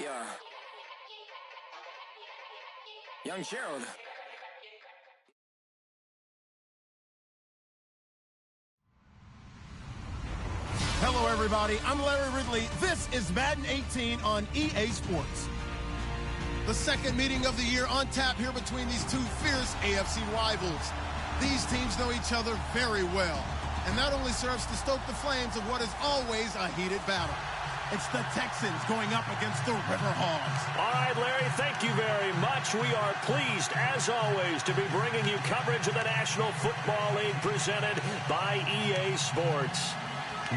Yeah. Young Gerald. Hello, everybody. I'm Larry Ridley. This is Madden 18 on EA Sports. The second meeting of the year on tap here between these two fierce AFC rivals. These teams know each other very well, and that only serves to stoke the flames of what is always a heated battle. It's the Texans going up against the Riverhawks. All right, Larry, thank you very much. We are pleased, as always, to be bringing you coverage of the National Football League presented by EA Sports.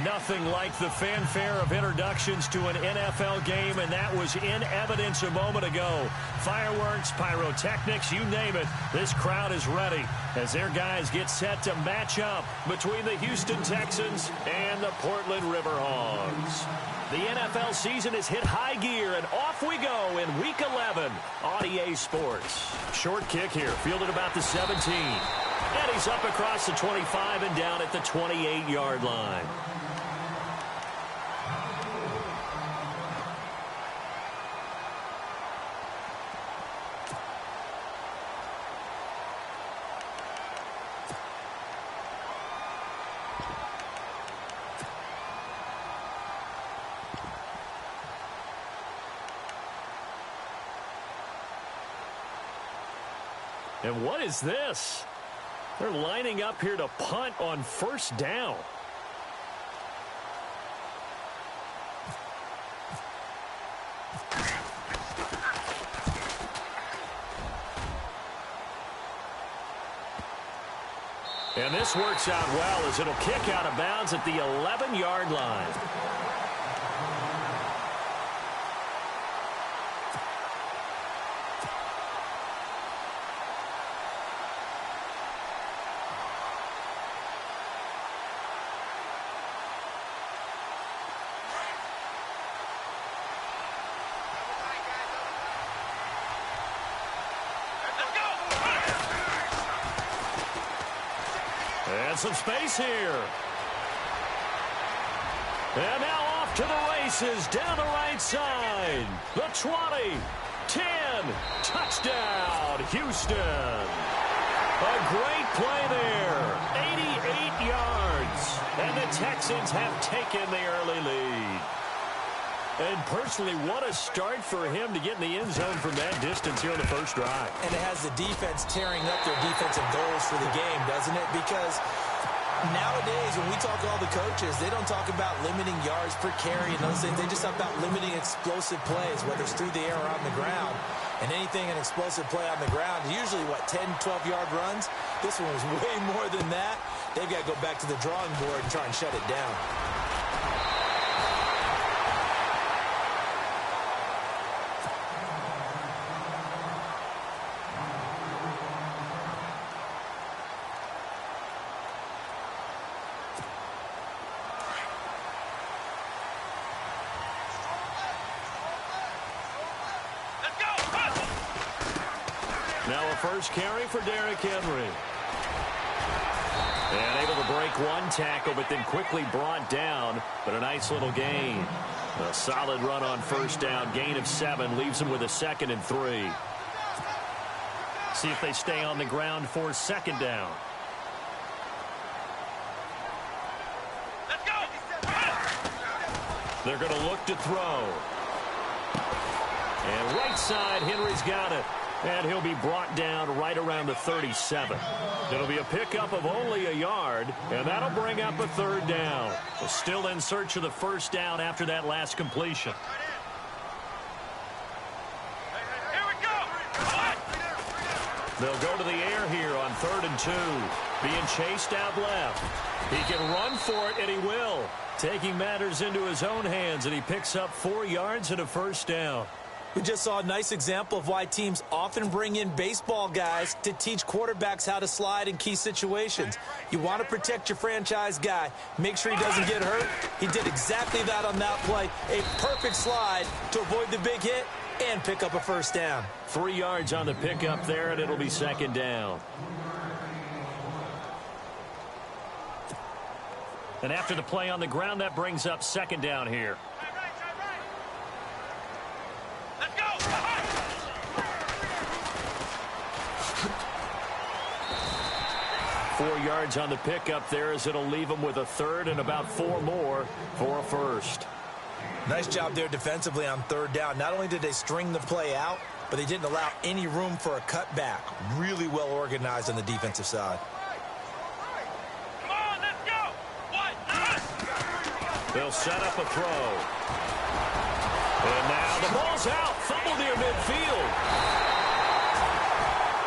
Nothing like the fanfare of introductions to an NFL game, and that was in evidence a moment ago. Fireworks, pyrotechnics, you name it. This crowd is ready as their guys get set to match up between the Houston Texans and the Portland Riverhawks. The NFL season has hit high gear, and off we go in Week 11 on EA Sports. Short kick here, fielded about the 17. And he's up across the 25 and down at the 28-yard line. And what is this? They're lining up here to punt on first down. And this works out well as it'll kick out of bounds at the 11-yard line. And some space here. And now off to the races down the right side. The 20, 10, touchdown, Houston. A great play there. 88 yards. And the Texans have taken the early lead. And personally, what a start for him to get in the end zone from that distance here on the first drive. And it has the defense tearing up their defensive goals for the game, doesn't it? Because nowadays, when we talk to all the coaches, they don't talk about limiting yards per carry and those things. They just talk about limiting explosive plays, whether it's through the air or on the ground. And anything an explosive play on the ground, usually, 10, 12-yard runs? This one was way more than that. They've got to go back to the drawing board and try and shut it down. Now a first carry for Derrick Henry. And able to break one tackle, but then quickly brought down. But a nice little gain. A solid run on first down. Gain of 7 leaves him with a 2nd and 3. See if they stay on the ground for second down. Let's go! They're going to look to throw. And right side, Henry's got it. And he'll be brought down right around the 37. It'll be a pickup of only a yard, and that'll bring up a 3rd down. We're still in search of the first down after that last completion. Here we go! They'll go to the air here on 3rd and 2. Being chased out left. He can run for it, and he will. Taking matters into his own hands, and he picks up 4 yards and a first down. We just saw a nice example of why teams often bring in baseball guys to teach quarterbacks how to slide in key situations. You want to protect your franchise guy. Make sure he doesn't get hurt. He did exactly that on that play. A perfect slide to avoid the big hit and pick up a first down. 3 yards on the pickup there, and it'll be second down. And after the play on the ground, that brings up second down here. 4 yards on the pickup there, as it'll leave them with a third and about 4 more for a first. Nice job there defensively on third down. Not only did they string the play out, but they didn't allow any room for a cutback. Really well organized on the defensive side. Come on, let's go. They'll set up a throw. And now the ball's out. Fumble near midfield.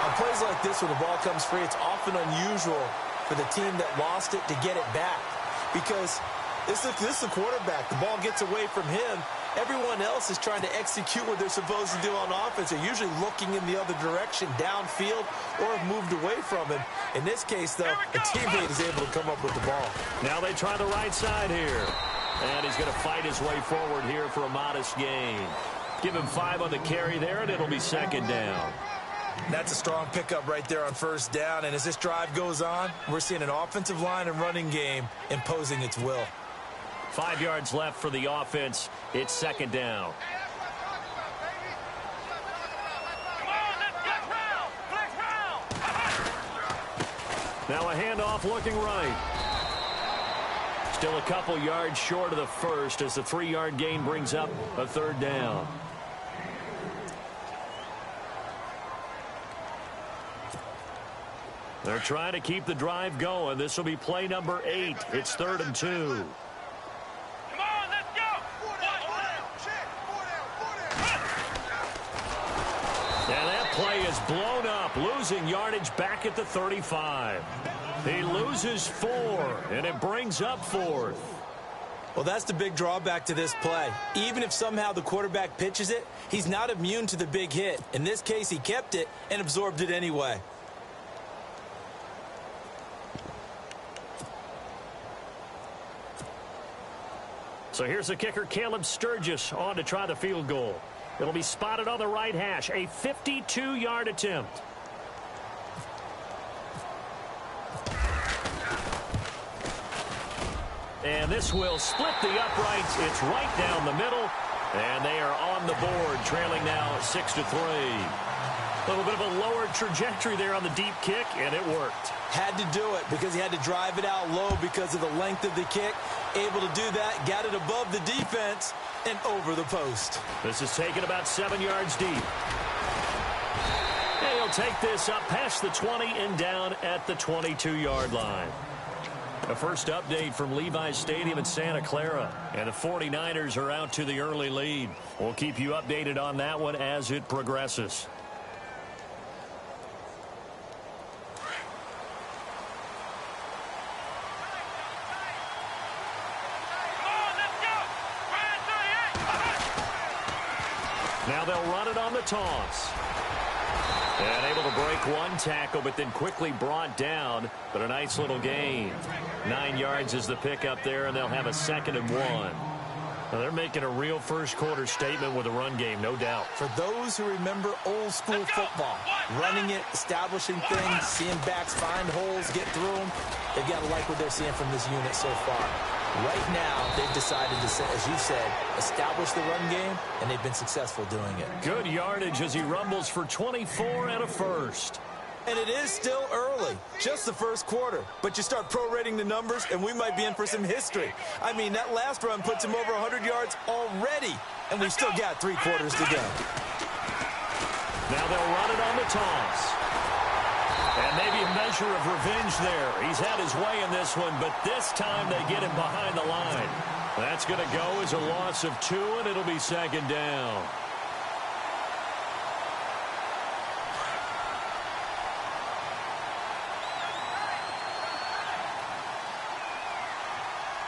On plays like this, when the ball comes free, it's often unusual for the team that lost it to get it back. Because this is the quarterback. The ball gets away from him. Everyone else is trying to execute what they're supposed to do on offense. They're usually looking in the other direction, downfield, or have moved away from him. In this case, though, a teammate is able to come up with the ball. Now they try the right side here. And he's going to fight his way forward here for a modest gain. Give him 5 on the carry there, and it'll be second down. That's a strong pickup right there on first down. And as this drive goes on, we're seeing an offensive line and running game imposing its will. 5 yards left for the offense. It's second down. Come on, let's get round. Flex round. Now a handoff looking right. Still a couple yards short of the first as the 3-yard gain brings up a third down. They're trying to keep the drive going. This will be play number 8. It's 3rd and 2. Come on, let's go. And that play is blown up, losing yardage back at the 35. He loses 4, and it brings up 4th. Well, that's the big drawback to this play. Even if somehow the quarterback pitches it, he's not immune to the big hit. In this case, he kept it and absorbed it anyway. So here's the kicker, Caleb Sturgis, on to try the field goal. It'll be spotted on the right hash, a 52-yard attempt. And this will split the uprights. It's right down the middle, and they are on the board, trailing now 6-3. A little bit of a lower trajectory there on the deep kick, and it worked. Had to do it because he had to drive it out low because of the length of the kick. Able to do that, got it above the defense and over the post. This is taken about 7 yards deep. And he'll take this up past the 20 and down at the 22-yard line. A first update from Levi's Stadium in Santa Clara, and the 49ers are out to the early lead. We'll keep you updated on that one as it progresses. Now they'll run it on the toss. And able to break one tackle, but then quickly brought down. But a nice little gain. 9 yards is the pickup there, and they'll have a 2nd and 1. Now they're making a real first-quarter statement with a run game, no doubt. For those who remember old-school football, running it, establishing things, seeing backs find holes, get through them, they've got to like what they're seeing from this unit so far. Right now, they've decided to, as you said, establish the run game, and they've been successful doing it. Good yardage as he rumbles for 24 and a first. And it is still early, just the first quarter. But you start prorating the numbers, and we might be in for some history. I mean, that last run puts him over 100 yards already, and we've still got 3 quarters to go. Now they'll run it on the toss. And maybe a measure of revenge there. He's had his way in this one, but this time they get him behind the line. That's going to go as a loss of 2, and it'll be 2nd down.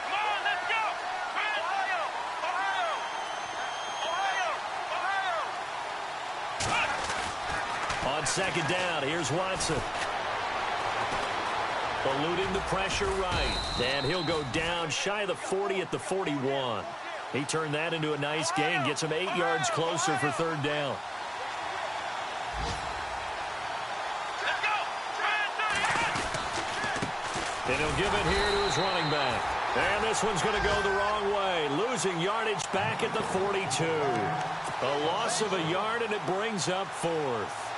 Come on, let's go. Ohio. On 2nd down, here's Watson. Eluding the pressure right. And he'll go down shy of the 40 at the 41. He turned that into a nice gain. Gets him 8 yards closer for 3rd down. Let's go. And he'll give it here to his running back. And this one's going to go the wrong way. Losing yardage back at the 42. A loss of a yard, and it brings up 4th.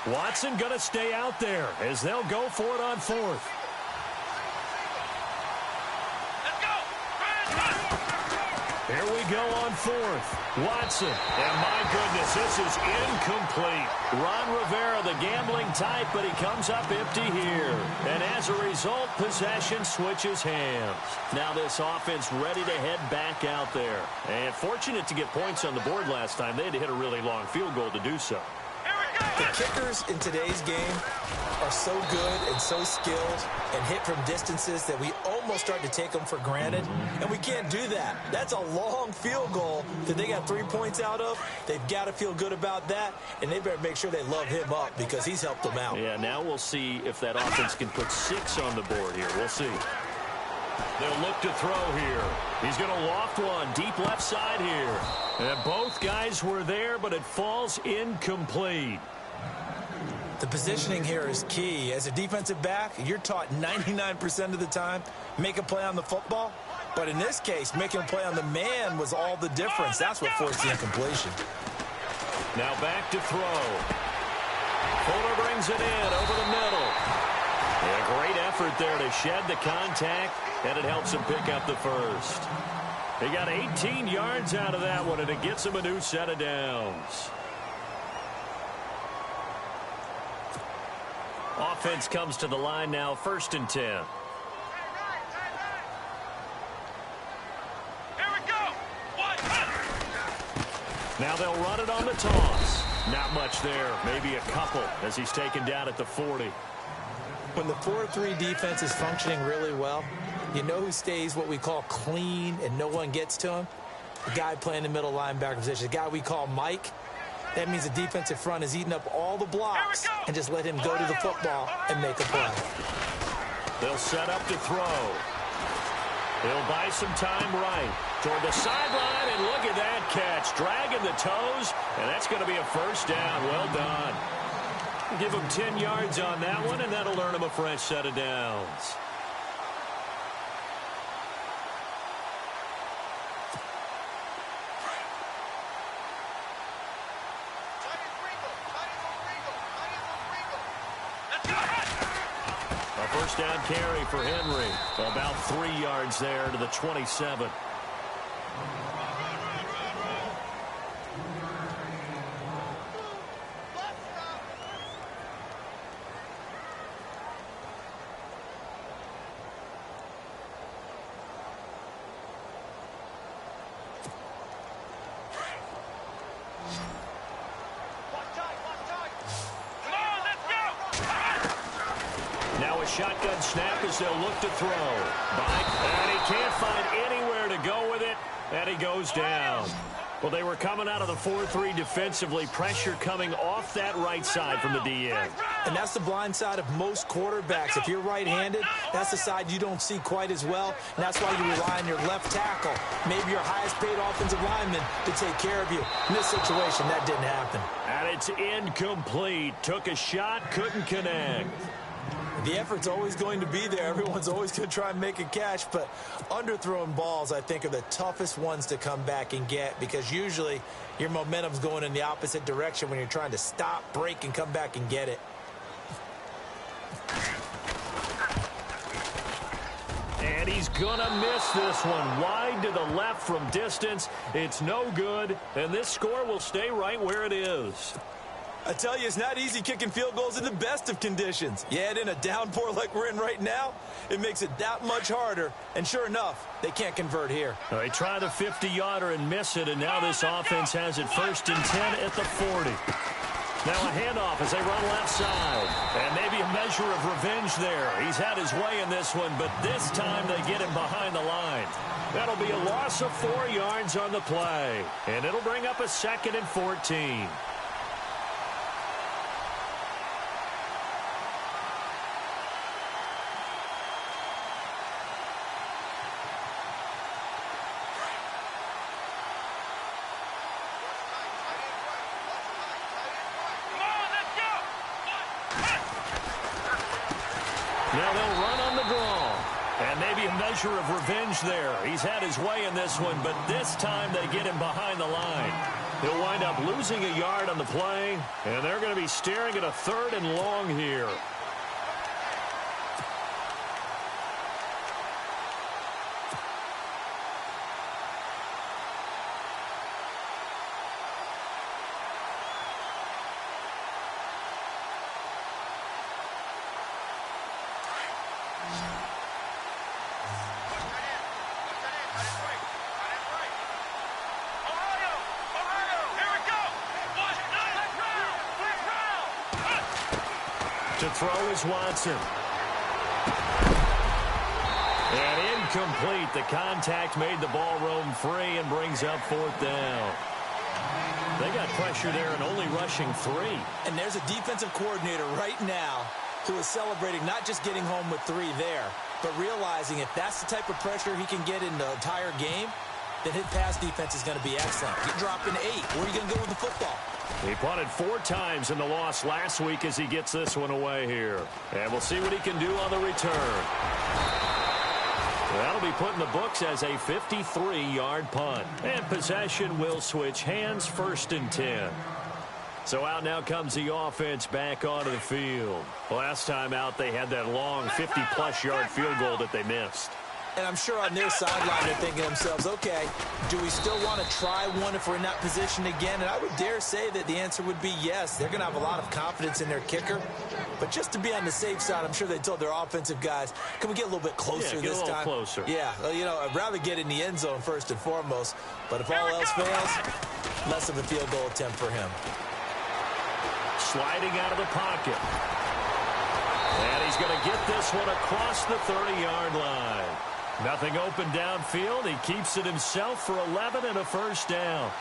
Watson going to stay out there as they'll go for it on fourth. Here we go on fourth. Watson. And my goodness, this is incomplete. Ron Rivera, the gambling type, but he comes up empty here. And as a result, possession switches hands. Now this offense ready to head back out there. And fortunate to get points on the board last time. They had to hit a really long field goal to do so. The kickers in today's game are so good and so skilled and hit from distances that we almost start to take them for granted, and we can't do that. That's a long field goal that they got 3 points out of. They've got to feel good about that, and they better make sure they love him up because he's helped them out. Yeah, now we'll see if that offense can put 6 on the board here. We'll see. They'll look to throw here. He's going to loft one deep left side here. And both guys were there, but it falls incomplete. The positioning here is key. As a defensive back, you're taught 99% of the time, make a play on the football. But in this case, making a play on the man was all the difference. That's what forced the incompletion. Now back to throw. Fuller brings it in over the middle. And a great effort there to shed the contact, and it helps him pick up the first. He got 18 yards out of that one, and it gets him a new set of downs. Offense comes to the line now, 1st and 10. Here we go. Now they'll run it on the toss. Not much there, maybe a couple as he's taken down at the 40. When the 4-3 defense is functioning really well, you know who stays what we call clean and no one gets to him? The guy playing the middle linebacker position, the guy we call Mike. That means the defensive front is eating up all the blocks and just let him go to the football and make a play. They'll set up to throw. He'll buy some time right toward the sideline, and look at that catch. Dragging the toes, and that's going to be a first down. Well done. Give him 10 yards on that one, and that'll earn him a fresh set of downs. A first down carry for Henry. About 3 yards there to the 27. Shotgun snap as they'll look to throw. And he can't find anywhere to go with it, and he goes down. Well, they were coming out of the 4-3 defensively. Pressure coming off that right side from the DN. And that's the blind side of most quarterbacks. If you're right-handed, that's the side you don't see quite as well. And that's why you rely on your left tackle, maybe your highest-paid offensive lineman, to take care of you. In this situation, that didn't happen. And it's incomplete. Took a shot, couldn't connect. The effort's always going to be there. Everyone's always going to try and make a catch, but underthrown balls, I think, are the toughest ones to come back and get because usually your momentum's going in the opposite direction when you're trying to stop, break, and come back and get it. And he's going to miss this one. Wide to the left from distance. It's no good, and this score will stay right where it is. I tell you, it's not easy kicking field goals in the best of conditions. Yet in a downpour like we're in right now, it makes it that much harder. And sure enough, they can't convert here. They try the 50-yarder and miss it, and now this offense has it 1st and 10 at the 40. Now a handoff as they run left side. And maybe a measure of revenge there. He's had his way in this one, but this time they get him behind the line. That'll be a loss of 4 yards on the play. And it'll bring up a 2nd and 14. Now they'll run on the draw. And maybe a measure of revenge there. He's had his way in this one, but this time they get him behind the line. He'll wind up losing a yard on the play, and they're going to be staring at a 3rd and long here. To throw is Watson. And incomplete. The contact made the ball roam free and brings up 4th down. They got pressure there and only rushing 3. And there's a defensive coordinator right now who is celebrating not just getting home with 3 there, but realizing if that's the type of pressure he can get in the entire game, then his pass defense is going to be excellent. You're dropping 8. Where are you going to go with the football? He punted 4 times in the loss last week as he gets this one away here. And we'll see what he can do on the return. That'll be put in the books as a 53-yard punt. And possession will switch hands, 1st and 10. So out now comes the offense back onto the field. Last time out, they had that long 50-plus yard field goal that they missed. And I'm sure on their sideline they're thinking to themselves, okay, do we still want to try one if we're in that position again? And I would dare say that the answer would be yes. They're going to have a lot of confidence in their kicker. But just to be on the safe side, I'm sure they told their offensive guys, can we get a little bit closer this time? Get a little closer. Yeah, you know, I'd rather get in the end zone first and foremost. But if all else fails, less of a field goal attempt for him. Sliding out of the pocket. And he's going to get this one across the 30-yard line. Nothing open downfield. He keeps it himself for 11 and a 1st down.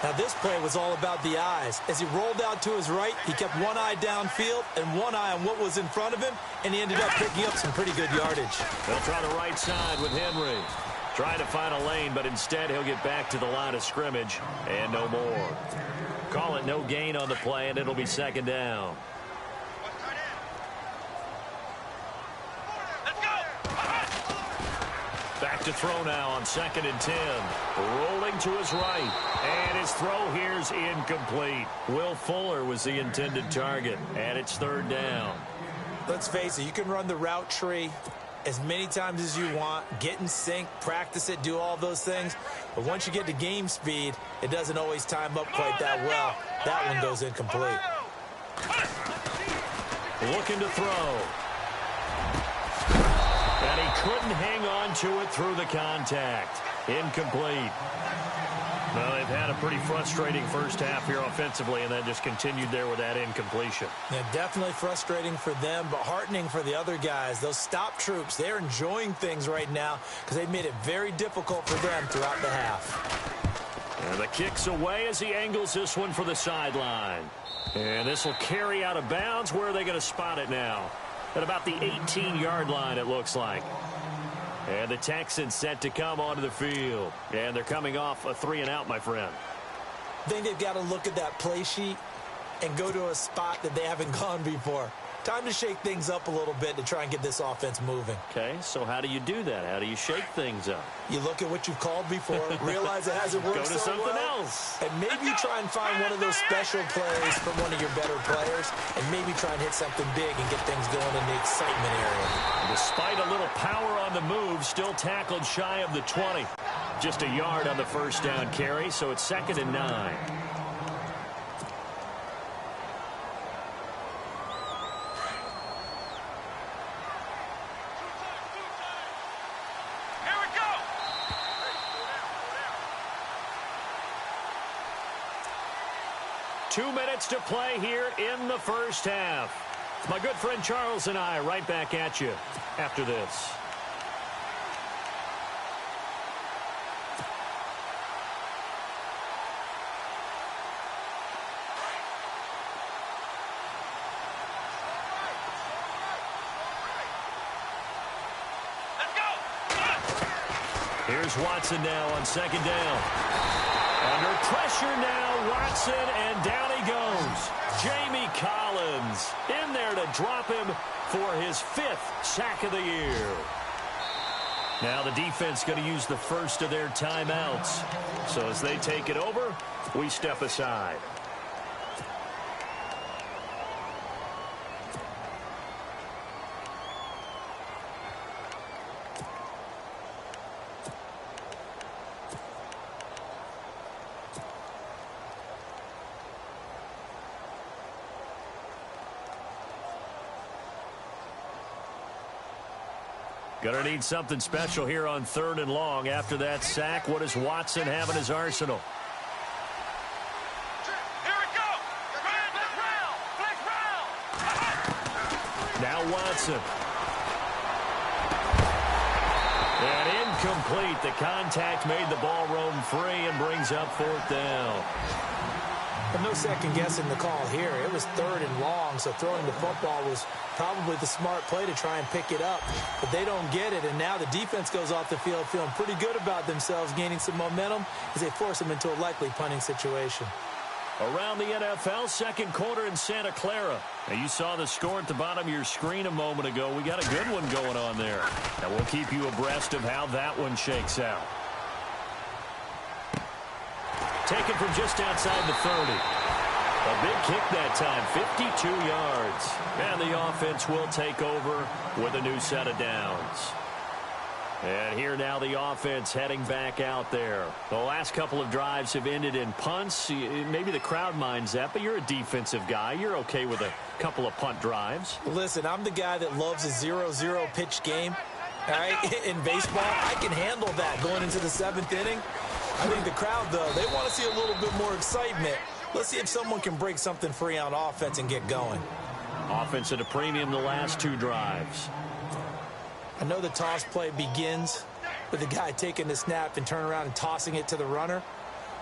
Now this play was all about the eyes. As he rolled out to his right, he kept one eye downfield and one eye on what was in front of him, and he ended up picking up some pretty good yardage. They'll try the right side with Henry. Trying to find a lane, but instead he'll get back to the line of scrimmage and no more. Call it no gain on the play, and it'll be 2nd down. Back to throw now on 2nd and 10. Rolling to his right. And his throw here's incomplete. Will Fuller was the intended target. And it's 3rd down. Let's face it, you can run the route tree as many times as you want, get in sync, practice it, do all those things. But once you get to game speed, it doesn't always time up quite that well. That one goes incomplete. Looking to throw. And he couldn't hang on to it through the contact. Incomplete. Well, they've had a pretty frustrating first half here offensively, and then just continued there with that incompletion. Yeah, definitely frustrating for them, but heartening for the other guys. Those stop troops, they're enjoying things right now because they've made it very difficult for them throughout the half. And the kick's away as he angles this one for the sideline. And this will carry out of bounds. Where are they going to spot it now? At about the 18-yard line, it looks like. And the Texans set to come onto the field. And they're coming off a 3-and-out, my friend. I think they've got to look at that play sheet and go to a spot that they haven't gone before. Time to shake things up a little bit to try and get this offense moving. Okay, so how do you do that? How do you shake things up? You look at what you've called before, realize it hasn't worked Go to so something well, else. and maybe you try and find one of those special plays from one of your better players, and maybe try and hit something big and get things going in the excitement area. Despite a little power on the move, still tackled shy of the 20. Just a yard on the first down carry, so it's 2nd and 9. Here we go. 2 minutes to play here in the first half. My good friend Charles and I right back at you after this. Let's go. Here's Watson now on 2nd down. Under pressure now, Watson, and down he goes. Jamie Collins in there to drop him for his 5th sack of the year. Now the defense going to use the first of their timeouts. So as they take it over, we step aside. Gonna need something special here on 3rd and long. After that sack, what does Watson have in his arsenal? Here we go. Flex round. Now Watson. And incomplete. The contact made the ball roam free and brings up 4th down. But no second guessing the call here. It was 3rd and long, so throwing the football was probably the smart play to try and pick it up. But they don't get it, and now the defense goes off the field feeling pretty good about themselves, gaining some momentum as they force them into a likely punting situation. Around the NFL, second quarter in Santa Clara. Now, you saw the score at the bottom of your screen a moment ago. We got a good one going on there. Now, we'll keep you abreast of how that one shakes out. Taken from just outside the 30. A big kick that time, 52 yards. And the offense will take over with a new set of downs. And here now the offense heading back out there. The last couple of drives have ended in punts. Maybe the crowd minds that, but you're a defensive guy. You're okay with a couple of punt drives. Listen, I'm the guy that loves a 0-0 pitch game. All right, in baseball, I can handle that going into the 7th inning. I think the crowd, though, they want to see a little bit more excitement. Let's see if someone can break something free on offense and get going. Offense at a premium the last 2 drives. I know the toss play begins with the guy taking the snap and turning around and tossing it to the runner.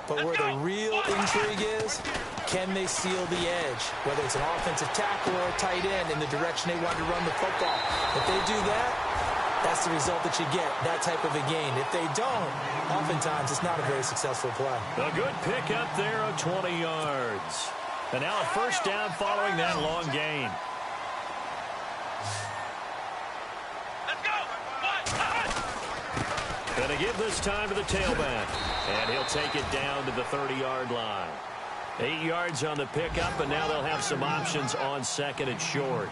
But where the real intrigue is, can they seal the edge? Whether it's an offensive tackle or a tight end in the direction they want to run the football. If they do that, that's the result that you get, that type of a gain. If they don't, oftentimes it's not a very successful play. A good pick up there of 20 yards. And now a first down following that long gain. Let's go. Gonna give this time to the tailback. And he'll take it down to the 30-yard line. 8 yards on the pickup, and now they'll have some options on 2nd and short.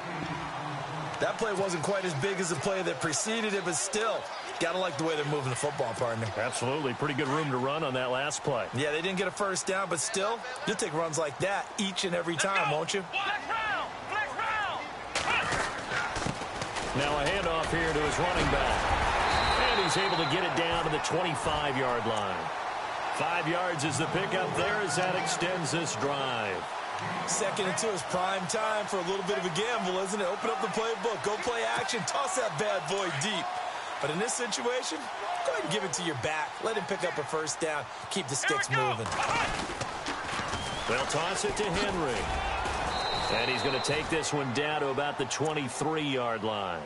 That play wasn't quite as big as the play that preceded it, but still, got to like the way they're moving the football, partner. Absolutely. Pretty good room to run on that last play. Yeah, they didn't get a first down, but still, you'll take runs like that each and every time, won't you? Flex round. Now a handoff here to his running back. And he's able to get it down to the 25-yard line. 5 yards is the pickup there as that extends this drive. 2nd and 2 is prime time for a little bit of a gamble, isn't it? Open up the playbook, go play action, toss that bad boy deep. But in this situation, go ahead and give it to your back. Let him pick up a first down. Keep the sticks moving. They'll toss it to Henry. And he's going to take this one down to about the 23-yard line.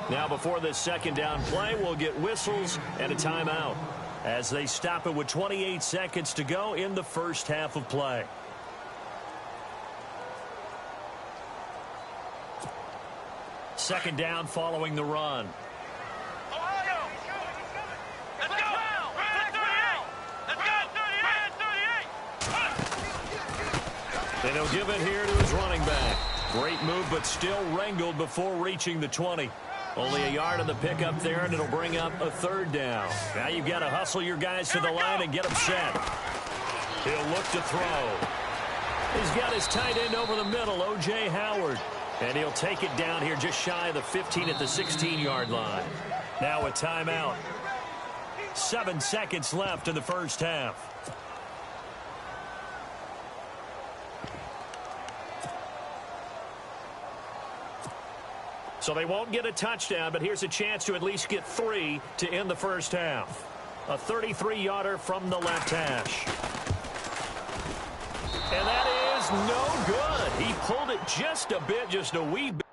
Now before this second down play, we'll get whistles and a timeout as they stop it with 28 seconds to go in the first half of play. Second down following the run. Ohio. Let's go. Flex round. Let's go. 38. And he'll give it here to his running back. Great move, but still wrangled before reaching the 20. Only a yard on the pickup there, and it'll bring up a 3rd down. Now you've got to hustle your guys to the line and get them set. He'll look to throw. He's got his tight end over the middle, O.J. Howard. And he'll take it down here just shy of the 15 at the 16-yard line. Now a timeout. 7 seconds left in the first half. So they won't get a touchdown, but here's a chance to at least get 3 to end the first half. A 33-yarder from the left hash. And that is no good. He pulled it just a bit, just a wee bit.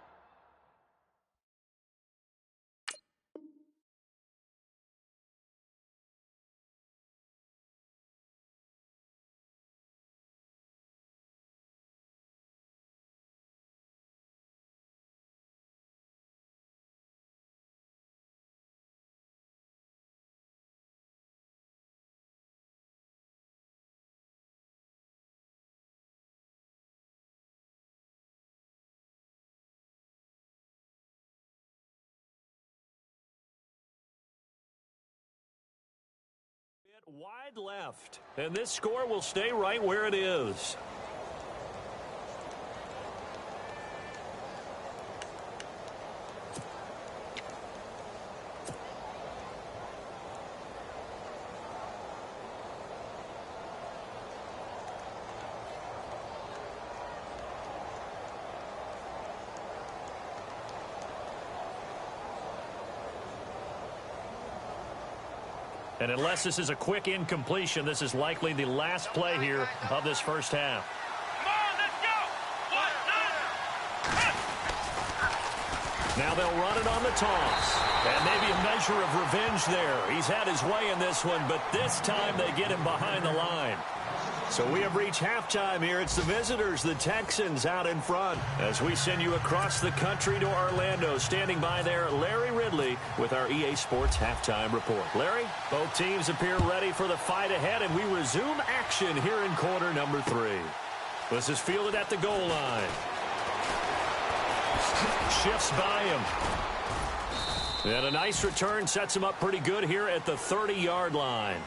Wide left, and this score will stay right where it is. And unless this is a quick incompletion, this is likely the last play here of this first half. Come on, let's go. Now they'll run it on the toss. And maybe a measure of revenge there. He's had his way in this one, but this time they get him behind the line. So we have reached halftime here. It's the visitors, the Texans, out in front. As we send you across the country to Orlando, standing by there, Larry Ridley with our EA Sports halftime report. Larry, both teams appear ready for the fight ahead, and we resume action here in quarter number 3. This is fielded at the goal line. Shifts by him. And a nice return sets him up pretty good here at the 30-yard line.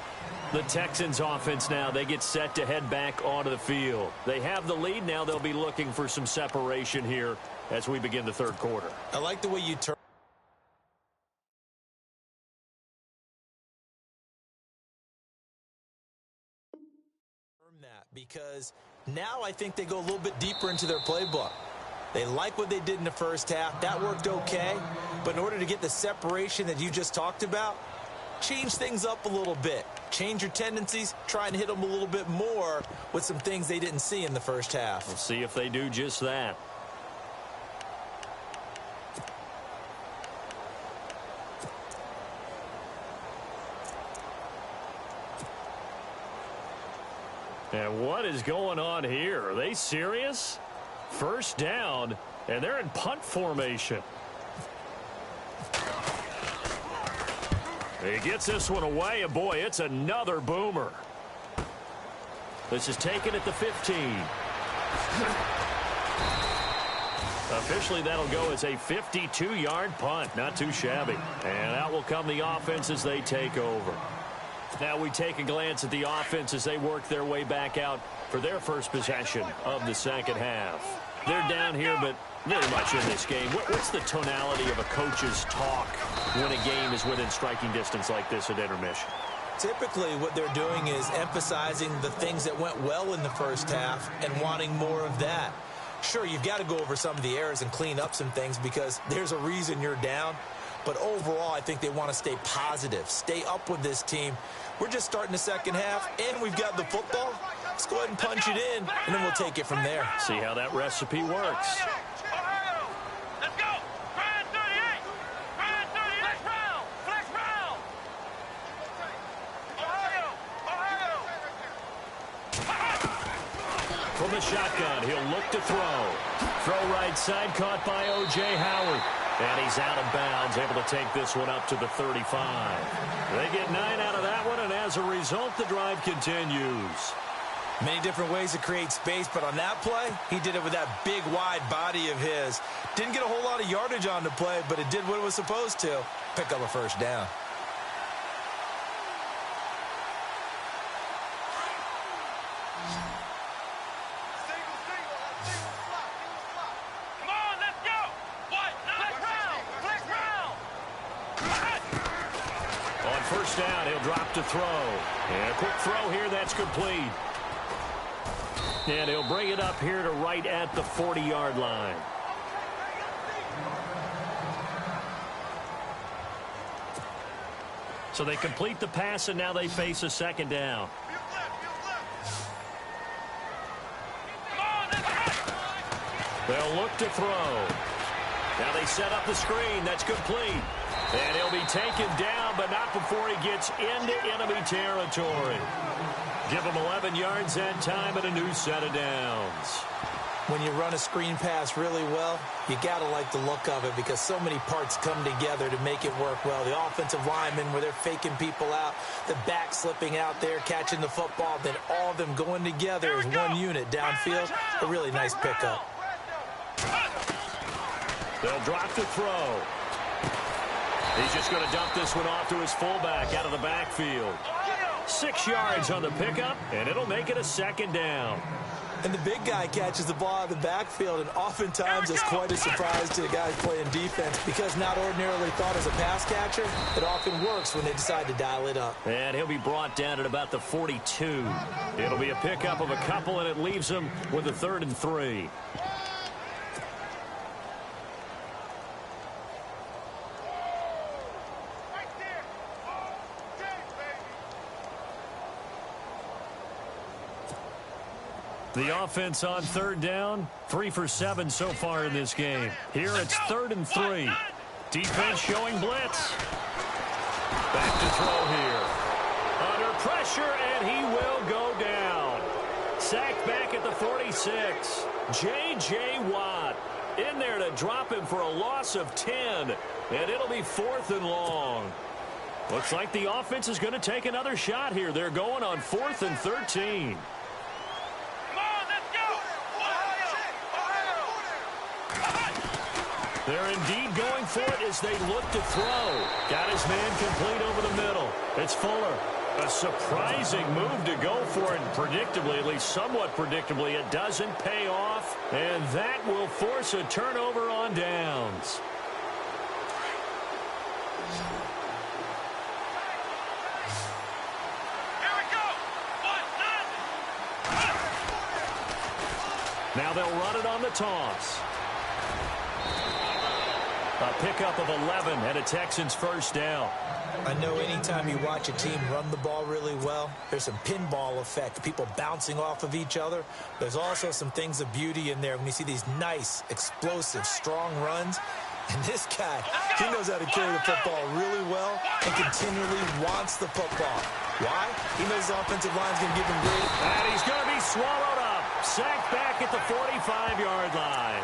The Texans offense now, they get set to head back onto the field. They have the lead. Now they'll be looking for some separation here as we begin the third quarter. I like the way you turn that, because now I think they go a little bit deeper into their playbook. They like what they did in the first half. That worked okay. But in order to get the separation that you just talked about, change things up a little bit. Change your tendencies. Try and hit them a little bit more with some things they didn't see in the first half. We'll see if they do just that. And what is going on here? Are they serious? First down, and they're in punt formation. He gets this one away, and boy, it's another boomer. This is taken at the 15. Officially, that'll go as a 52-yard punt. Not too shabby. And out will come the offense as they take over. Now we take a glance at the offense as they work their way back out for their first possession of the second half. They're down here, but very much in this game. What's the tonality of a coach's talk when a game is within striking distance like this at intermission? Typically, what they're doing is emphasizing the things that went well in the first half and wanting more of that. Sure, you've got to go over some of the errors and clean up some things because there's a reason you're down. But overall, I think they want to stay positive, stay up with this team. We're just starting the second half, and we've got the football. Let's go ahead and punch it in, and then we'll take it from there. See how that recipe works. Let's go. Ryan 38. Ryan 38. Flex round. Flex round. From the shotgun, he'll look to throw. Throw right side, caught by O.J. Howard. And he's out of bounds, able to take this one up to the 35. They get 9 out of that one, and as a result, the drive continues. Many different ways to create space, but on that play, he did it with that big, wide body of his. Didn't get a whole lot of yardage on the play, but it did what it was supposed to. Pick up a first down. Come on, let's go. What? Flex round. Flex round. On first down, he'll drop to throw. And a quick throw here, that's complete. And he'll bring it up here to right at the 40-yard line. So they complete the pass, and now they face a second down. They'll look to throw. Now they set up the screen. That's complete. And he'll be taken down, but not before he gets into enemy territory. Give him 11 yards that time and a new set of downs. When you run a screen pass really well, you got to like the look of it because so many parts come together to make it work well. The offensive linemen where they're faking people out, the back slipping out there, catching the football, then all of them going together as one unit downfield. A really nice pickup. They'll drop to throw. He's just going to dump this one off to his fullback out of the backfield. 6 yards on the pickup, and it'll make it a second down. And the big guy catches the ball out of the backfield, and oftentimes it's quite a surprise to the guys playing defense because not ordinarily thought as a pass catcher, it often works when they decide to dial it up. And he'll be brought down at about the 42. It'll be a pickup of a couple, and it leaves him with a 3rd and 3. The offense on 3rd down, 3 for 7 so far in this game. Here it's 3rd and 3. Defense showing blitz. Back to throw here. Under pressure, and he will go down. Sacked back at the 46. J.J. Watt in there to drop him for a loss of 10. And it'll be 4th and long. Looks like the offense is going to take another shot here. They're going on 4th and 13. They're indeed going for it as they look to throw. Got his man complete over the middle. It's Fuller. A surprising move to go for it. Predictably, at least somewhat predictably, it doesn't pay off. And that will force a turnover on downs. Here we go. Now they'll run it on the toss. A pickup of 11 and a Texans first down. I know anytime you watch a team run the ball really well, there's some pinball effect, people bouncing off of each other. There's also some things of beauty in there when you see these nice, explosive, strong runs. And this guy, he knows how to carry the football really well and continually wants the football. Why? He knows the offensive line's going to give him great. And he's going to be swallowed up. Sacked back at the 45-yard line.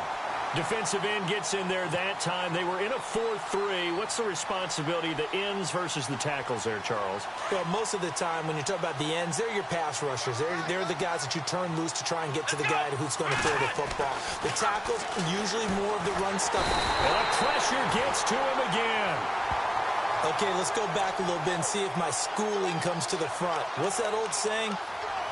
Defensive end gets in there that time. They were in a 4-3. What's the responsibility of the ends versus the tackles there, Charles? Well, most of the time when you talk about the ends, they're your pass rushers. They're the guys that you turn loose to try and get to the guy who's going to throw the football. The tackles, usually more of the run stuff. And the pressure gets to him again. Okay, let's go back a little bit and see if my schooling comes to the front. What's that old saying?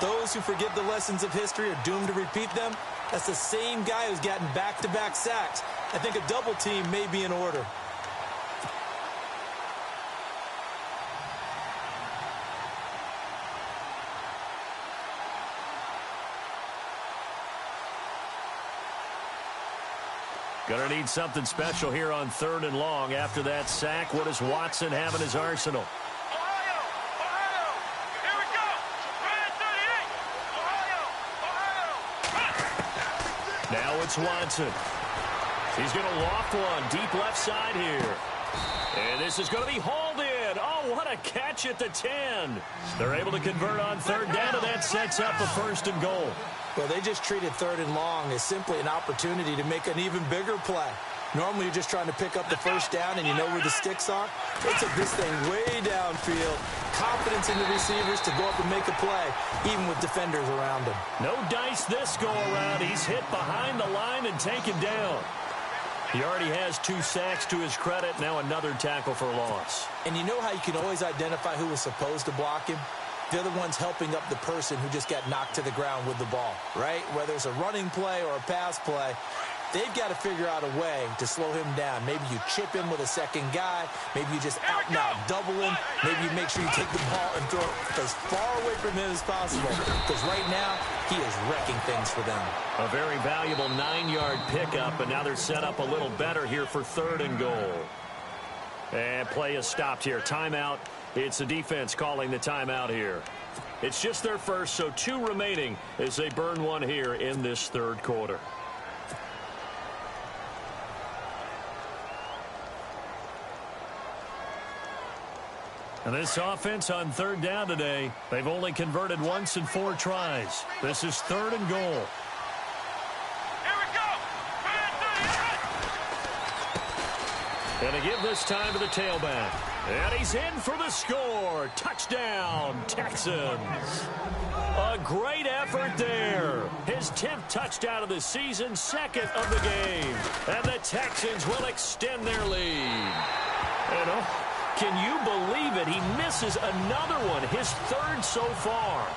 Those who forget the lessons of history are doomed to repeat them. That's the same guy who's gotten back-to-back sacks. I think a double team may be in order. Gonna need something special here on 3rd and long. After that sack, what does Watson have in his arsenal? Now it's Watson. He's going to loft one deep left side here. And this is going to be hauled in. Oh, what a catch at the 10. They're able to convert on 3rd down, and that sets up a 1st and goal. Well, they just treated 3rd and long as simply an opportunity to make an even bigger play. Normally, you're just trying to pick up the 1st down, and you know where the sticks are. They took this thing way downfield. Confidence in the receivers to go up and make a play, even with defenders around him. No dice this go-around. He's hit behind the line and taken down. He already has 2 sacks to his credit. Now another tackle for loss. And you know how you can always identify who was supposed to block him? They're the ones helping up the person who just got knocked to the ground with the ball, right? Whether it's a running play or a pass play, they've got to figure out a way to slow him down. Maybe you chip him with a second guy. Maybe you just out-and-out double him. Maybe you make sure you take the ball and throw it as far away from him as possible. Because right now, he is wrecking things for them. A very valuable 9-yard pickup, and now they're set up a little better here for 3rd and goal. And play is stopped here. Timeout. It's the defense calling the timeout here. It's just their first, so 2 remaining as they burn one here in this 3rd quarter. And this offense on 3rd down today, they've only converted once in 4 tries. This is 3rd and goal. Here we go. And to give this time to the tailback. And he's in for the score. Touchdown, Texans. A great effort there. His 10th touchdown of the season, 2nd of the game. And the Texans will extend their lead. And Can you believe it? He misses another one, his third so far.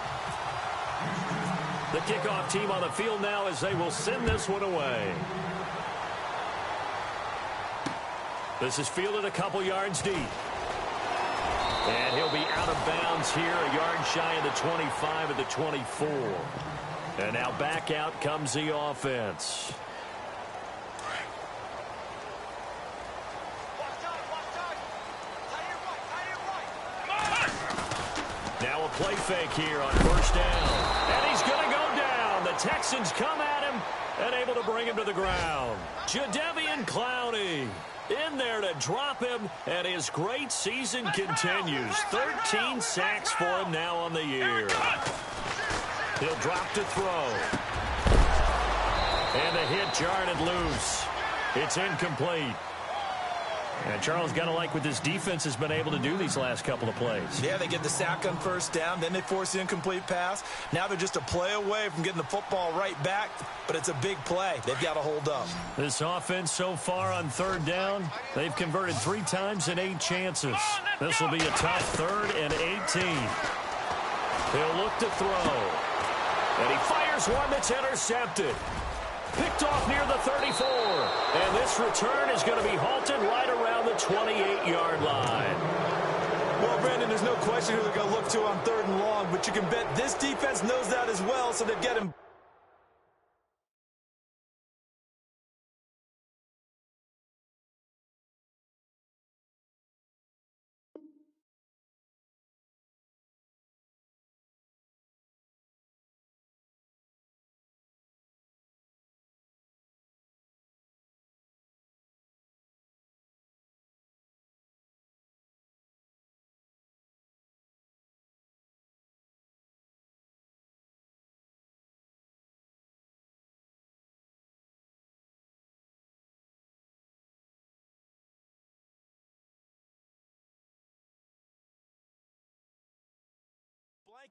The kickoff team on the field now as they will send this one away. This is fielded a couple yards deep. And he'll be out of bounds here, a yard shy of the 25 at the 24. And now back out comes the offense. Now a play fake here on first down. And he's going to go down. The Texans come at him and able to bring him to the ground. Jadeveon Clowney in there to drop him, and his great season continues. 13 sacks for him now on the year. He'll drop to throw. And the hit jarred it loose. It's incomplete. And Charles, got to like what this defense has been able to do these last couple of plays. Yeah, they get the sack on first down, then they force the incomplete pass. Now they're just a play away from getting the football right back, but it's a big play. They've got to hold up. This offense so far on third down, they've converted 3 times in 8 chances. This will be a tough 3rd and 18. He'll look to throw. And he fires one that's intercepted. Picked off near the 34. And this return is going to be halted right around the 28-yard line. Well, Brandon, there's no question who they're going to look to on 3rd and long, but you can bet this defense knows that as well, so they get him.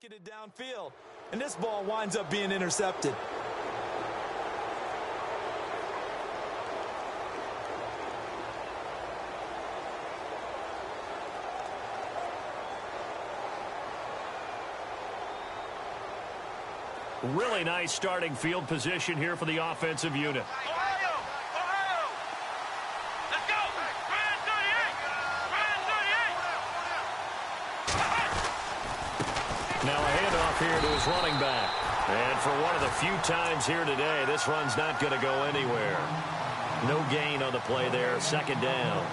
Blanketed downfield, and this ball winds up being intercepted. Really nice starting field position here for the offensive unit. Now a handoff here to his running back. And for one of the few times here today, this run's not going to go anywhere. No gain on the play there, 2nd down.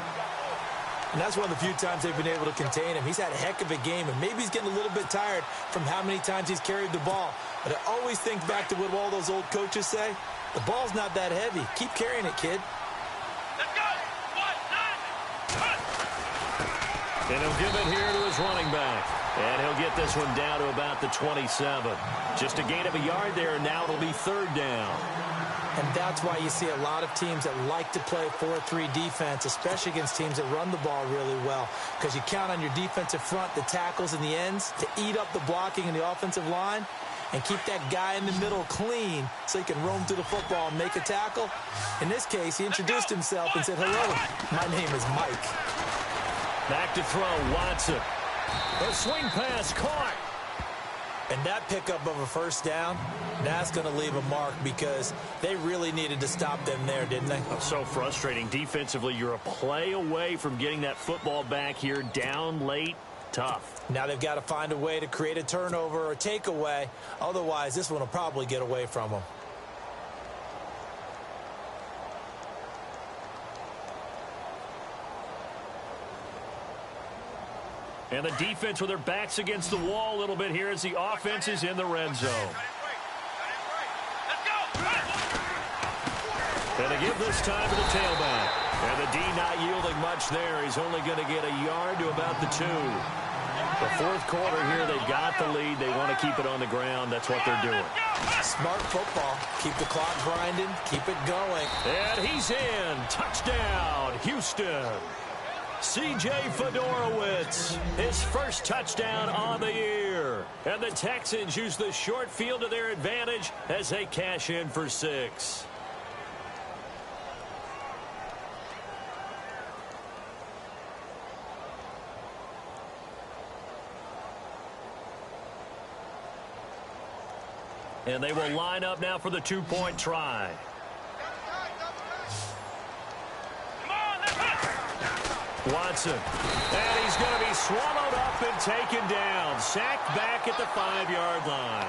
And that's one of the few times they've been able to contain him. He's had a heck of a game, and maybe he's getting a little bit tired from how many times he's carried the ball. But I always think back to what all those old coaches say. The ball's not that heavy. Keep carrying it, kid. Let's go! 1, 9. And he'll give it here to his running back. And he'll get this one down to about the 27. Just a gain of a yard there, and now it'll be 3rd down. And that's why you see a lot of teams that like to play 4-3 defense, especially against teams that run the ball really well, because you count on your defensive front, the tackles and the ends, to eat up the blocking in the offensive line and keep that guy in the middle clean so he can roam through the football and make a tackle. In this case, he introduced himself and said, "Hello, my name is Mike." Back to throw, Watson. A swing pass caught. And that pickup of a 1st down, that's going to leave a mark because they really needed to stop them there, didn't they? So frustrating. Defensively, you're a play away from getting that football back here down late. Tough. Now they've got to find a way to create a turnover or takeaway. Otherwise, this one will probably get away from them. And the defense with their backs against the wall a little bit here as the offense is in the red zone. And they give this time to the tailback. And the D not yielding much there. He's only going to get a yard to about the 2. The 4th quarter here, they've got the lead. They want to keep it on the ground. That's what they're doing. Smart football. Keep the clock grinding. Keep it going. And he's in. Touchdown, Houston. C.J. Fedorowicz, his first touchdown on the year. And the Texans use the short field to their advantage as they cash in for 6. And they will line up now for the two-point try. Watson. And he's going to be swallowed up and taken down. Sacked back at the 5-yard line.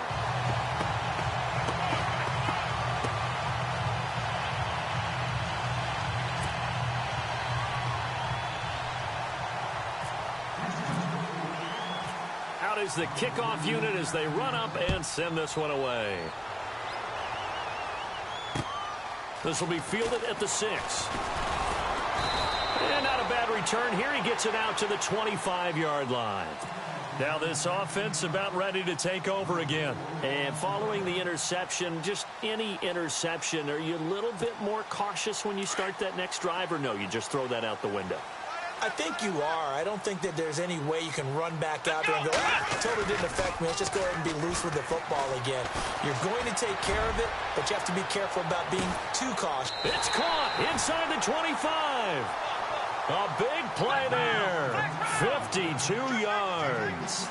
Out is the kickoff unit as they run up and send this one away. This will be fielded at the 6. And not a bad return here. He gets it out to the 25-yard line. Now this offense about ready to take over again. And following the interception, just any interception, are you a little bit more cautious when you start that next drive, or no, you just throw that out the window? I think you are. I don't think that there's any way you can run back out there and go, totally didn't affect me. Let's just go ahead and be loose with the football again. You're going to take care of it, but you have to be careful about being too cautious. It's caught inside the 25. A big play there. 52 yards.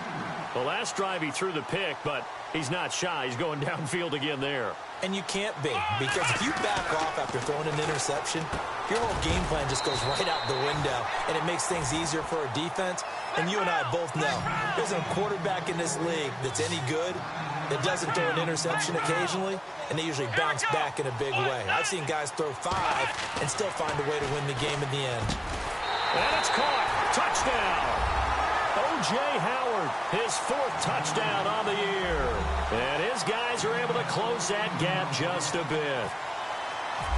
The last drive he threw the pick, but he's not shy. He's going downfield again there. And you can't be, because if you back off after throwing an interception, your whole game plan just goes right out the window, and it makes things easier for a defense. And you and I both know there's a quarterback in this league that's any good that doesn't throw an interception occasionally, and they usually bounce back in a big way. I've seen guys throw 5 and still find a way to win the game in the end. And it's caught. Touchdown. O.J. Howard, his 4th touchdown on the year. And his guys are able to close that gap just a bit.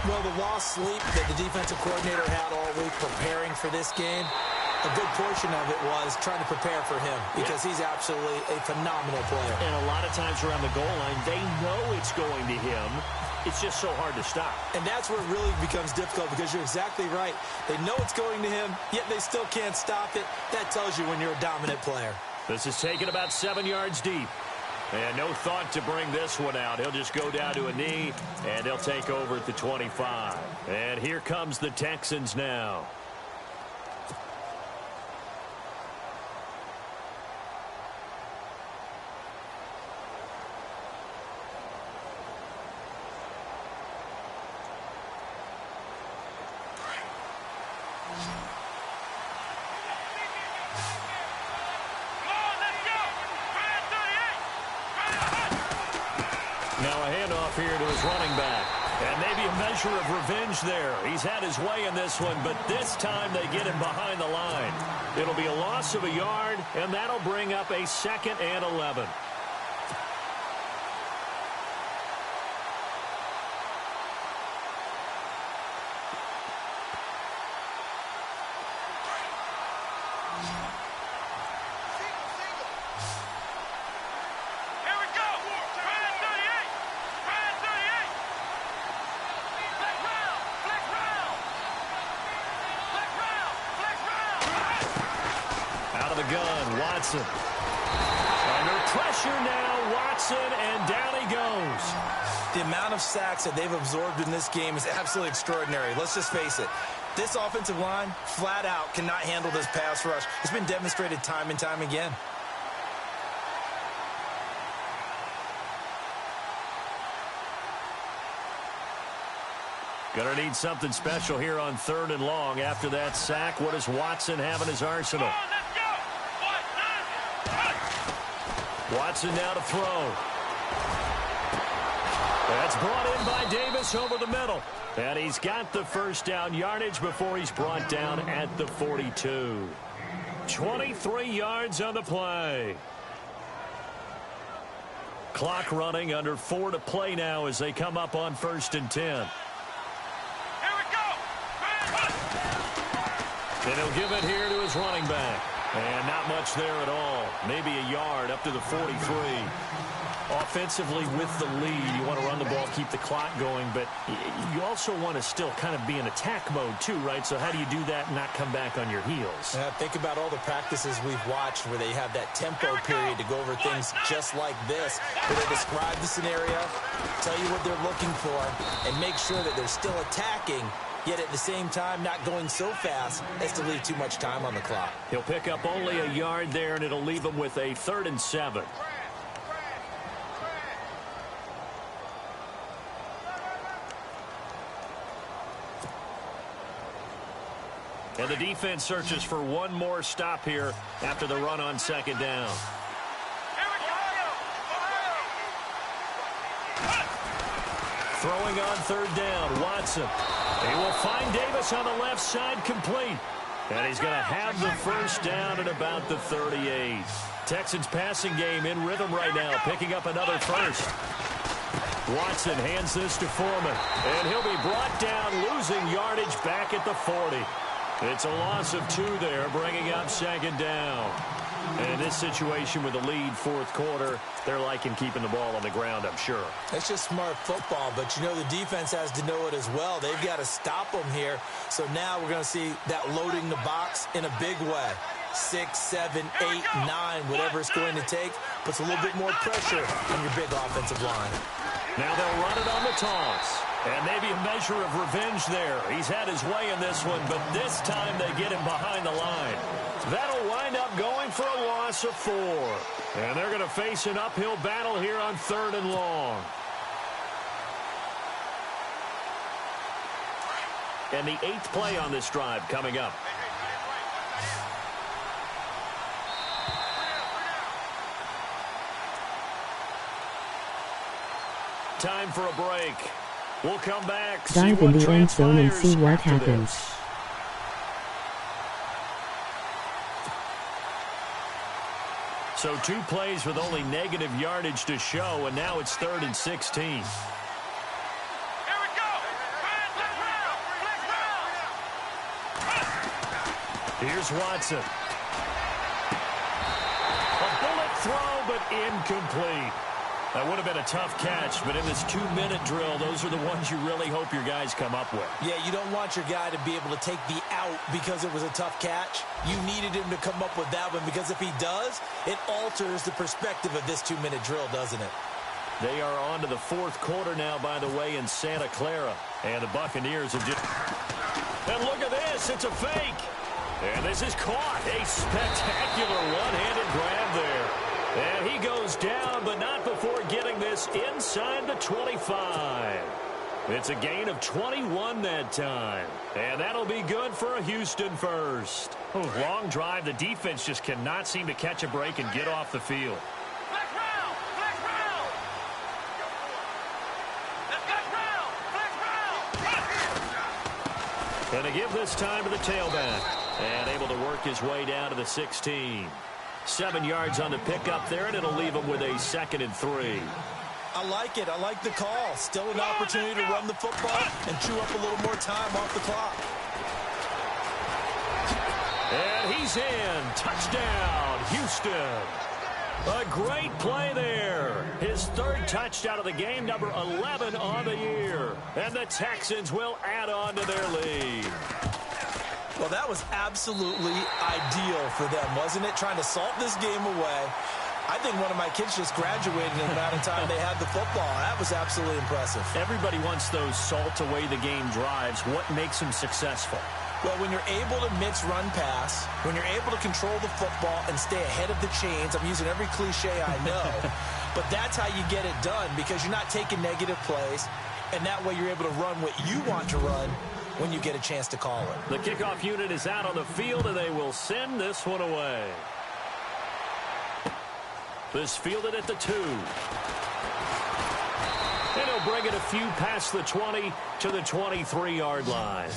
Well, the lost sleep that the defensive coordinator had all week preparing for this game, a good portion of it was trying to prepare for him, because he's absolutely a phenomenal player. And a lot of times around the goal line, they know it's going to him. It's just so hard to stop. And that's where it really becomes difficult, because you're exactly right. They know it's going to him, yet they still can't stop it. That tells you when you're a dominant player. This is taken about 7 yards deep. And no thought to bring this one out. He'll just go down to a knee, and they'll take over at the 25. And here comes the Texans now. Now a handoff here to his running back. And maybe a measure of revenge there. He's had his way in this one, but this time they get him behind the line. It'll be a loss of a yard, and that'll bring up a 2nd and 11. Watson. Under pressure now, Watson, and down he goes. The amount of sacks that they've absorbed in this game is absolutely extraordinary. Let's just face it. This offensive line, flat out, cannot handle this pass rush. It's been demonstrated time and time again. Gonna need something special here on 3rd and long. After that sack, what does Watson have in his arsenal? Watson now to throw. That's brought in by Davis over the middle. And he's got the first down yardage before he's brought down at the 42. 23 yards on the play. Clock running, under 4 to play now as they come up on 1st and 10. Here we go. And he'll give it here to his running back. And not much there at all. Maybe a yard up to the 43. Offensively with the lead, you want to run the ball, keep the clock going, but you also want to still kind of be in attack mode too, right? So how do you do that and not come back on your heels? Think about all the practices we've watched where they have that tempo period to go over things just like this, where they describe the scenario, tell you what they're looking for, and make sure that they're still attacking, yet at the same time not going so fast as to leave too much time on the clock. He'll pick up only a yard there, and it'll leave him with a 3rd and 7. And the defense searches for one more stop here after the run on second down. Throwing on third down, Watson. He will find Davis on the left side, complete. And he's going to have the first down at about the 38. Texans passing game in rhythm right now, picking up another first. Watson hands this to Foreman, and he'll be brought down, losing yardage back at the 40. It's a loss of 2 there, bringing up second down. And in this situation with the lead fourth quarter, they're liking keeping the ball on the ground, I'm sure. It's just smart football, but you know the defense has to know it as well. They've got to stop them here. So now we're going to see that loading the box in a big way. 6, 7, 8, 9, whatever it's going to take, puts a little bit more pressure on your big offensive line. Now they'll run it on the toss. And maybe a measure of revenge there. He's had his way in this one, but this time they get him behind the line. That'll wind up going for a loss of 4. And they're going to face an uphill battle here on 3rd and long. And the 8th play on this drive coming up. Time for a break. We'll come back, dive in the end zone and see what happens. So 2 plays with only negative yardage to show, and now it's 3rd and 16. Here we go. Here's Watson. A bullet throw, but incomplete. That would have been a tough catch, but in this 2-minute drill, those are the ones you really hope your guys come up with. Yeah, you don't want your guy to be able to take the out because it was a tough catch. You needed him to come up with that one because if he does, it alters the perspective of this 2-minute drill, doesn't it? They are on to the fourth quarter now, by the way, in Santa Clara. And the Buccaneers have just... And look at this, it's a fake. And this is caught. A spectacular one-handed grab there. And he goes down, but not before getting this inside the 25. It's a gain of 21 that time. And that'll be good for a Houston first. Long drive. The defense just cannot seem to catch a break and get off the field. Flex round. Let's go round. And they give this time to the tailback. And able to work his way down to the 16. 7 yards on the pickup there, and it'll leave him with a 2nd and 3. I like it. I like the call. Still an opportunity to run the football and chew up a little more time off the clock. And he's in. Touchdown, Houston. A great play there. His 3rd touchdown of the game, number 11 on the year. And the Texans will add on to their lead. Well, that was absolutely ideal for them, wasn't it? Trying to salt this game away. I think one of my kids just graduated in the amount of time they had the football. That was absolutely impressive. Everybody wants those salt away the game drives. What makes them successful? Well, when you're able to mix run pass, when you're able to control the football and stay ahead of the chains, I'm using every cliche I know, but that's how you get it done because you're not taking negative plays, and that way you're able to run what you want to run when you get a chance to call it. The kickoff unit is out on the field, and they will send this one away. This fielded at the 2. And he'll bring it a few past the 20 to the 23-yard line.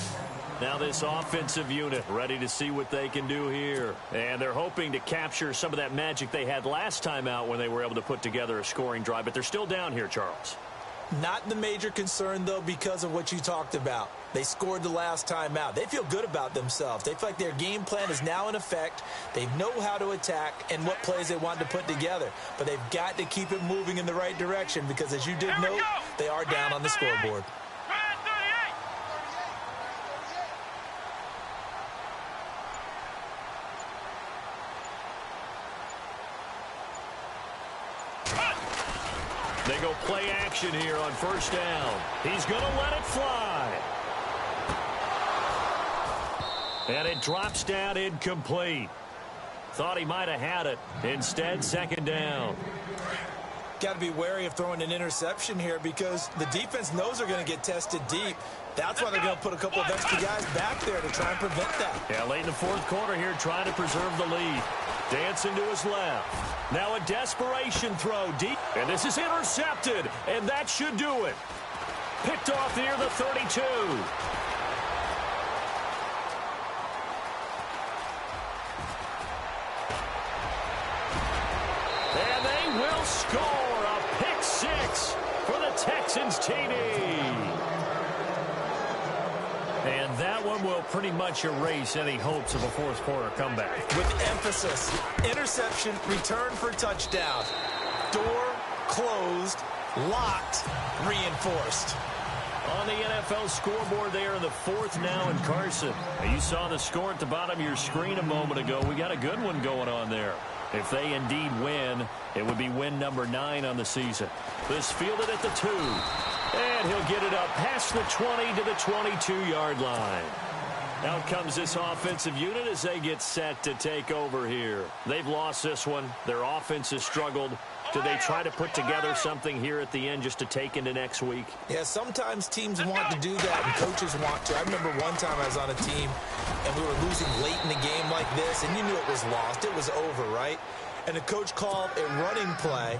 Now this offensive unit ready to see what they can do here. And they're hoping to capture some of that magic they had last time out when they were able to put together a scoring drive. But they're still down here, Charles. Not the major concern, though, because of what you talked about. They scored the last time out. They feel good about themselves. They feel like their game plan is now in effect. They know how to attack and what plays they want to put together. But they've got to keep it moving in the right direction because, as you did note, they are down on the scoreboard. They go play action here on first down. He's going to let it fly. And it drops down incomplete. Thought he might have had it. Instead, second down. Got to be wary of throwing an interception here because the defense knows they're going to get tested deep. That's why they're going to put a couple of extra guys back there to try and prevent that. Yeah, late in the fourth quarter here, trying to preserve the lead. Dancing to his left. Now a desperation throw deep. And this is intercepted. And that should do it. Picked off near the 32. And they will score a pick six for the Texans TD. And that one will pretty much erase any hopes of a fourth quarter comeback. With emphasis, interception, return for touchdown. Door closed, locked, reinforced. On the NFL scoreboard there in the fourth now in Carson. You saw the score at the bottom of your screen a moment ago. We got a good one going on there. If they indeed win, it would be win number 9 on the season. This fielded at the 2. And he'll get it up past the 20 to the 22-yard line. Out comes this offensive unit as they get set to take over here. They've lost this one. Their offense has struggled. Do they try to put together something here at the end just to take into next week? Yeah, sometimes teams want to do that and coaches want to. I remember one time I was on a team and we were losing late in the game like this, and you knew it was lost. It was over, right? And the coach called a running play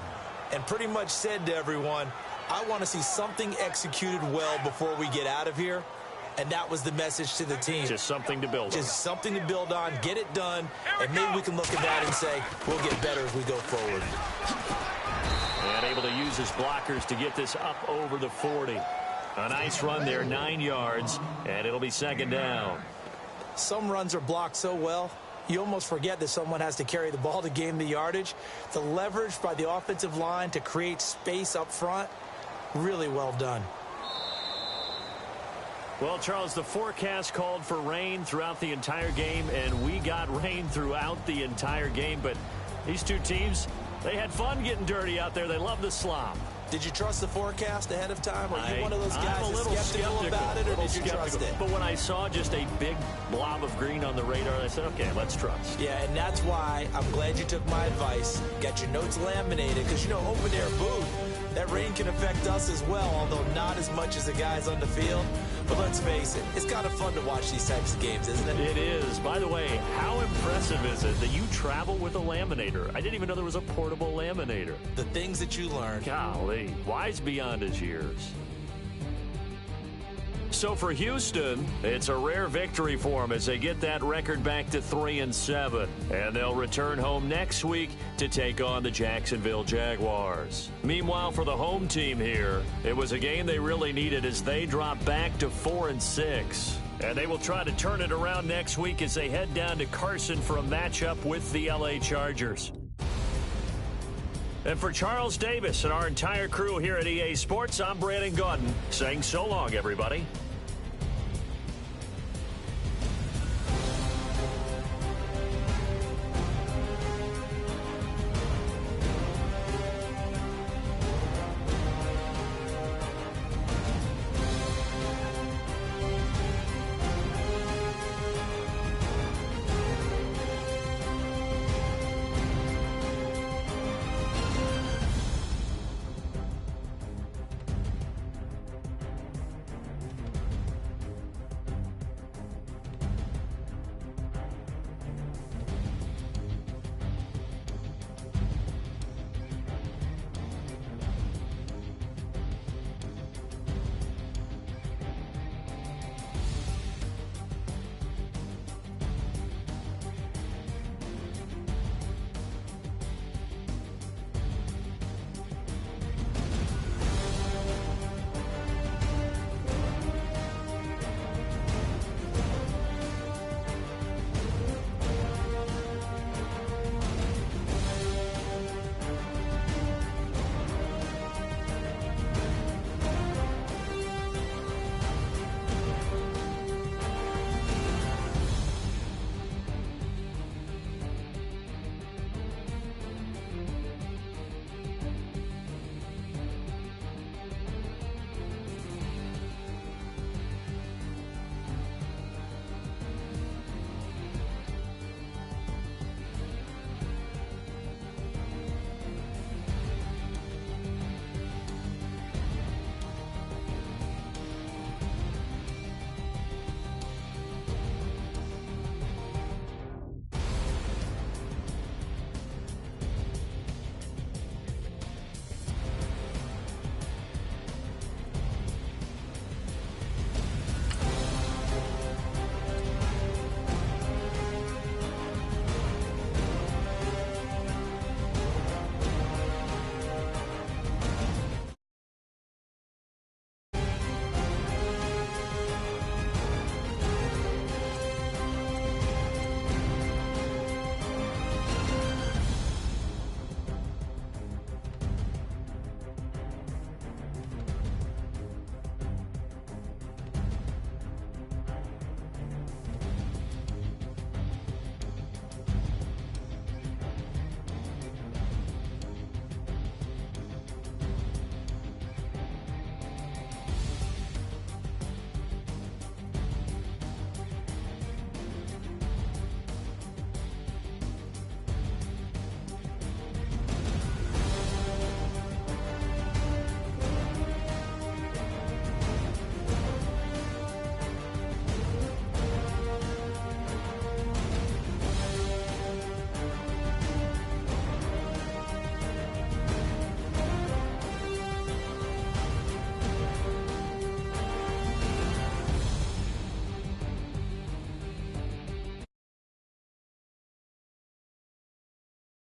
and pretty much said to everyone, I want to see something executed well before we get out of here. And that was the message to the team. Just something to build on. Just something to build on, get it done, and maybe we can look at that and say, we'll get better as we go forward. And able to use his blockers to get this up over the 40. A nice run there, 9 yards, and it'll be second down. Some runs are blocked so well, you almost forget that someone has to carry the ball to gain the yardage. The leverage by the offensive line to create space up front, really well done. Well, Charles, the forecast called for rain throughout the entire game, and we got rain throughout the entire game. But these two teams, they had fun getting dirty out there. They love the slop. Did you trust the forecast ahead of time? Are you one of those guys I'm a little skeptical about it, or did you trust it? But when I saw just a big blob of green on the radar, I said, okay, let's trust. Yeah, and that's why I'm glad you took my advice. Got your notes laminated, because, you know, open air booth, that rain can affect us as well, although not as much as the guys on the field. But let's face it, it's kind of fun to watch these types of games, isn't it? It is. By the way, how impressive is it that you travel with a laminator? I didn't even know there was a portable laminator. The things that you learn. Golly, wise beyond his years. So for Houston, it's a rare victory for them as they get that record back to 3-7. And they'll return home next week to take on the Jacksonville Jaguars. Meanwhile, for the home team here, it was a game they really needed as they drop back to 4-6. And they will try to turn it around next week as they head down to Carson for a matchup with the LA Chargers. And for Charles Davis and our entire crew here at EA Sports, I'm Brandon Gaudin saying so long, everybody.